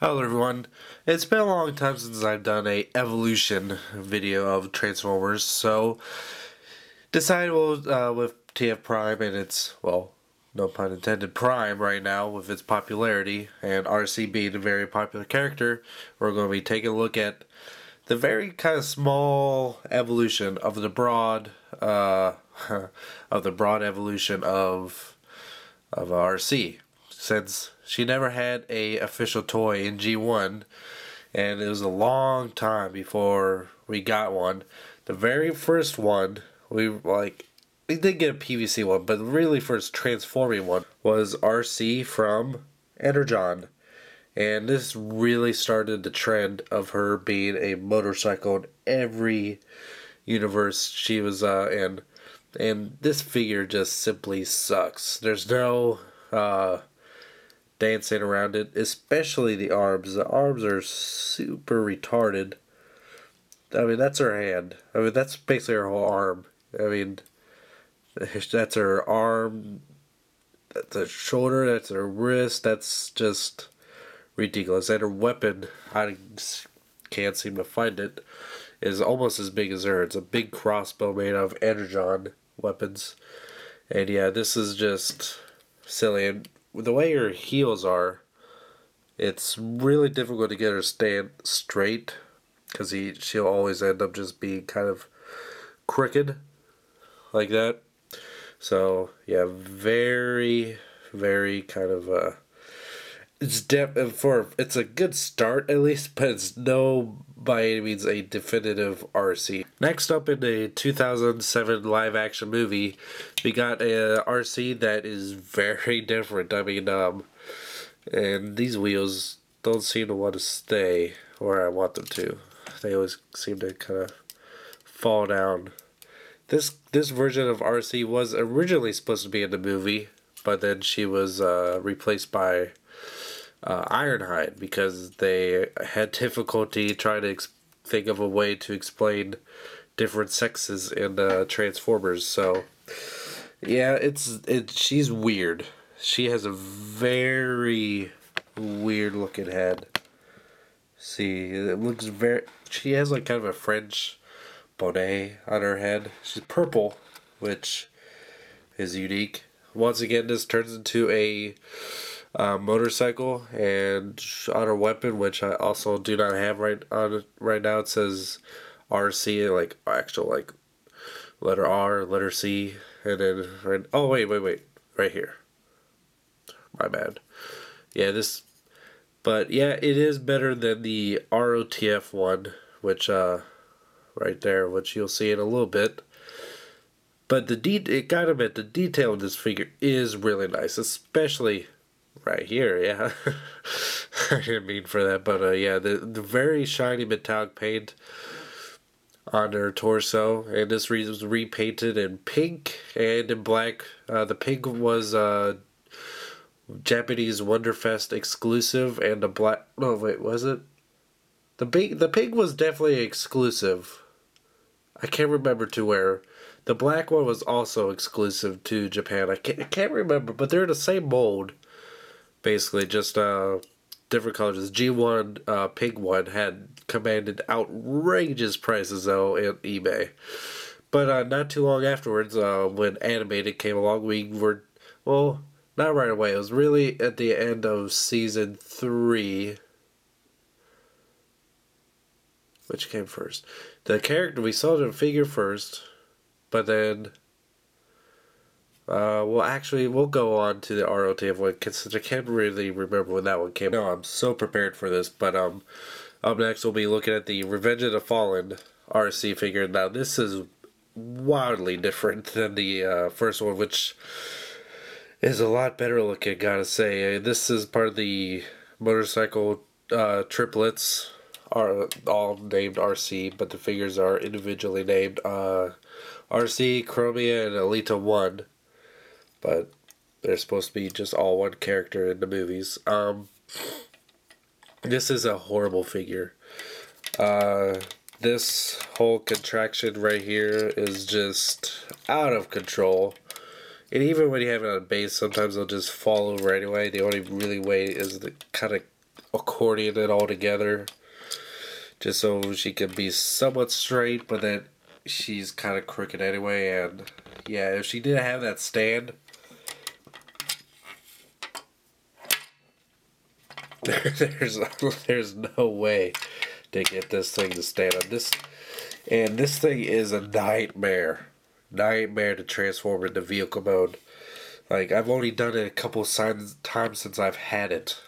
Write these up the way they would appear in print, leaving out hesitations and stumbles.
Hello everyone, it's been a long time since I've done a evolution video of Transformers, so decided with TF Prime and its, well, no pun intended, Prime right now with its popularity, and Arcee being a very popular character, we're going to be taking a look at the very kind of small evolution of the broad, evolution of Arcee, since she never had a official toy in G1, and it was a long time before we got one. The very first one we did get a PVC one, but the really first transforming one was Arcee from Energon. And this really started the trend of her being a motorcycle in every universe she was in. And this figure just simply sucks. There's no dancing around it, especially the arms. The arms are super retarded. I mean, that's her hand. I mean, that's basically her whole arm. I mean, that's her arm, that's her shoulder, that's her wrist. That's just ridiculous. And her weapon, I can't seem to find it, is almost as big as her. It's a big crossbow made of energon weapons. And yeah, this is just silly. And the way her heels are, it's really difficult to get her stand straight because she'll always end up just being kind of crooked like that. So yeah, very, very kind of it's a good start at least, but it's no by any means a definitive Arcee. Next up in the 2007 live action movie, we got a Arcee that is very different. I mean, and these wheels don't seem to want to stay where I want them to. They always seem to kind of fall down. This version of Arcee was originally supposed to be in the movie, but then she was replaced by Ironhide because they had difficulty trying to think of a way to explain different sexes in Transformers. So yeah, she's weird. She has a very weird looking head. See, it looks very. She has like kind of a French bonnet on her head. She's purple, which is unique. Once again, this turns into a motorcycle, and on her weapon, which I also do not have right now, it says RC, like actual like letter R, letter C, and then oh wait, right here. My bad. Yeah, but yeah, it is better than the ROTF one, which right there, which you'll see in a little bit. But it gotta admit, the detail in this figure is really nice, especially right here. Yeah, I didn't mean for that, but yeah, the very shiny metallic paint on her torso, and this was repainted in pink and in black. The pink was Japanese Wonderfest exclusive, and the black. No, wait, was it? The pink was definitely exclusive. I can't remember to where. The black one was also exclusive to Japan. I can't remember, but they're the same mold, basically, just different colors. G1 pink one had commanded outrageous prices though at eBay. But not too long afterwards, when Animated came along, we were, well, not right away. It was really at the end of season 3. Which came first? The character, we saw the figure first, but then we'll go on to the ROTF one because I can't really remember when that one came. No, I'm so prepared for this, but up next we'll be looking at the Revenge of the Fallen Arcee figure. Now this is wildly different than the first one, which is a lot better looking, gotta say. This is part of the motorcycle triplets, are all named Arcee, but the figures are individually named Arcee, Chromia, and Alita 1. But they're supposed to be just all one character in the movies. This is a horrible figure. This whole contraction right here is just out of control. And even when you have it on base, sometimes they'll just fall over anyway. The only really way is to kind of accordion it all together just so she can be somewhat straight, but then she's kind of crooked anyway. And yeah, if she didn't have that stand, there's no way to get this thing to stand on this. And this thing is a nightmare to transform into vehicle mode. Like, I've only done it a couple times since I've had it,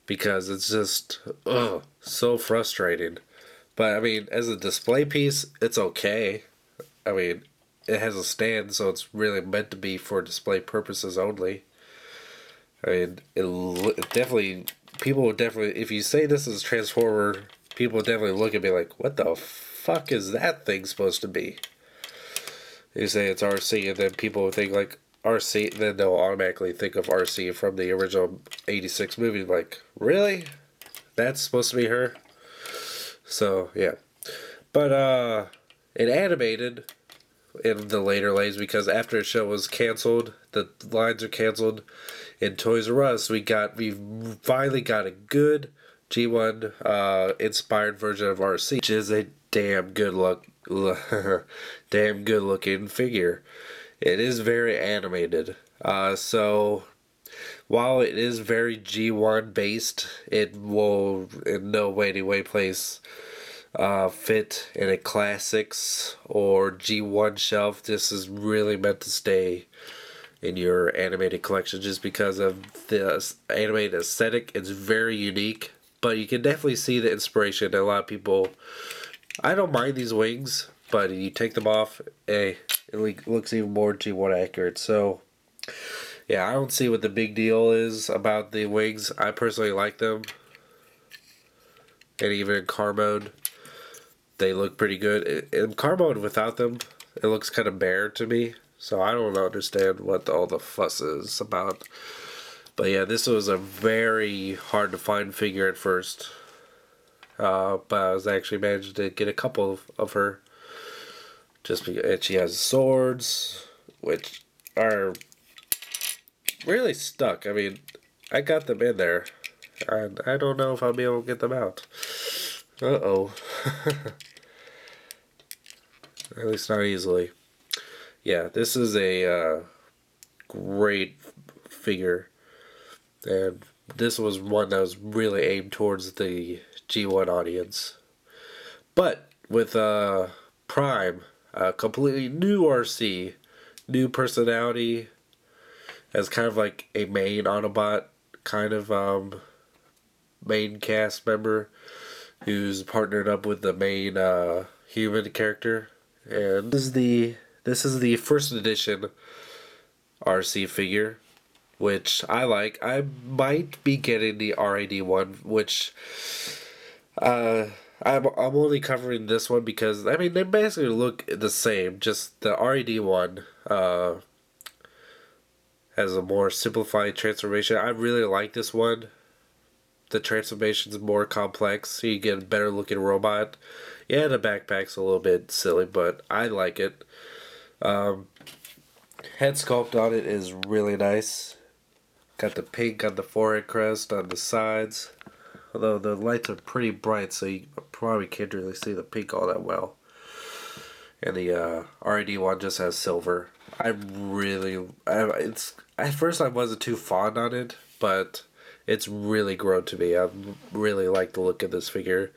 because it's just so frustrating. But I mean, as a display piece, it's okay. I mean, it has a stand, so it's really meant to be for display purposes only. I mean, it definitely, people would definitely, if you say this is Transformer, people would definitely look at me like, what the fuck is that thing supposed to be? You say it's Arcee, and then people would think like Arcee, then they'll automatically think of Arcee from the original '86 movie. Like, really? That's supposed to be her? So, yeah. But, it animated in the later lays, because after the show was canceled, the lines are canceled in Toys R Us, we finally got a good G1 inspired version of Arcee, which is a damn good looking figure. It is very animated. So while it is very G1 based, it will in no way fit in a classics or G1 shelf. This is really meant to stay in your animated collection just because of the animated aesthetic. It's very unique, but you can definitely see the inspiration. A lot of people, I don't mind these wings, but you take them off, it looks even more G1 accurate. So yeah, I don't see what the big deal is about the wings. I personally like them, and even in car mode, they look pretty good. In car mode without them, it looks kind of bare to me. So I don't understand what all the fuss is about. But yeah, this was a very hard to find figure at first. But I was actually managed to get a couple of her. Just because, and she has swords, which are really stuck. I mean, I got them in there, and I don't know if I'll be able to get them out. Uh-oh. At least not easily. Yeah, this is a great figure, and this was one that was really aimed towards the G1 audience. But with Prime, a completely new Arcee, new personality, as kind of like a main Autobot kind of main cast member who's partnered up with the main human character. And this is the first edition Arcee figure, which I like. I might be getting the RAD one, which I'm only covering this one because I mean they basically look the same. Just the RAD one has a more simplified transformation. I really like this one. The transformation's more complex, so you get a better looking robot. Yeah, the backpack's a little bit silly, but I like it. Head sculpt on it is really nice. Got the pink on the forehead crest, on the sides. Although the lights are pretty bright, so you probably can't really see the pink all that well. And the RAD one just has silver. It's at first I wasn't too fond on it, but it's really grown to me. I really like the look of this figure,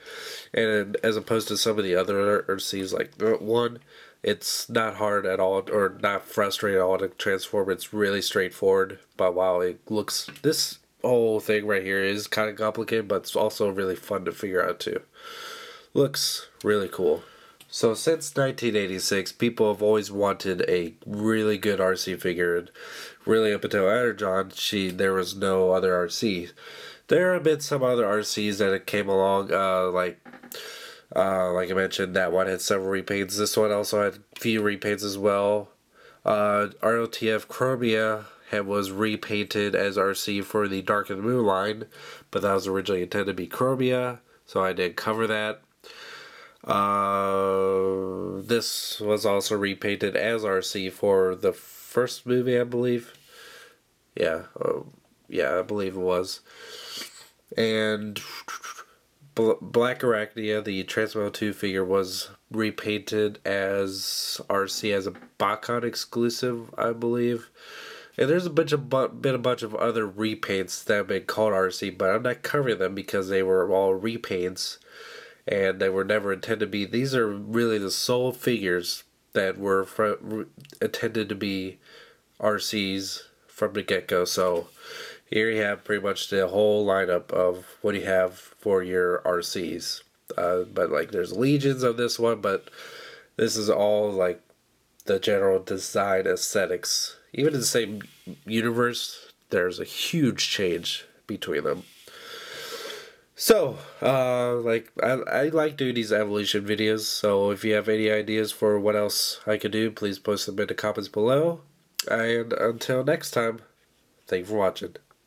and as opposed to some of the other Arcees, like one, it's not hard at all or not frustrating at all to transform. It's really straightforward. But wow, this whole thing right here is kind of complicated, but it's also really fun to figure out too. Looks really cool. So since 1986, people have always wanted a really good Arcee figure, and really up until Energon, there was no other Arcee. There have been some other Arcees that came along, like I mentioned, that one had several repaints. This one also had a few repaints as well. ROTF Chromia was repainted as Arcee for the Dark of the Moon line, but that was originally intended to be Chromia, so I did cover that. This was also repainted as Arcee for the first movie, I believe. Yeah, I believe it was. And Black Arachnia, the Transmo 2 figure, was repainted as Arcee as a BotCon exclusive, I believe. And there's been a bunch of other repaints that have been called Arcee, but I'm not covering them because they were all repaints and they were never intended to be. These are really the sole figures that were intended to be Arcees from the get-go. So here you have pretty much the whole lineup of what you have for your Arcees. But like there's legions of this one, but this is all like the general design aesthetics. Even in the same universe, there's a huge change between them. So, I like doing these evolution videos, so if you have any ideas for what else I could do, please post them in the comments below. And until next time, thank you for watching.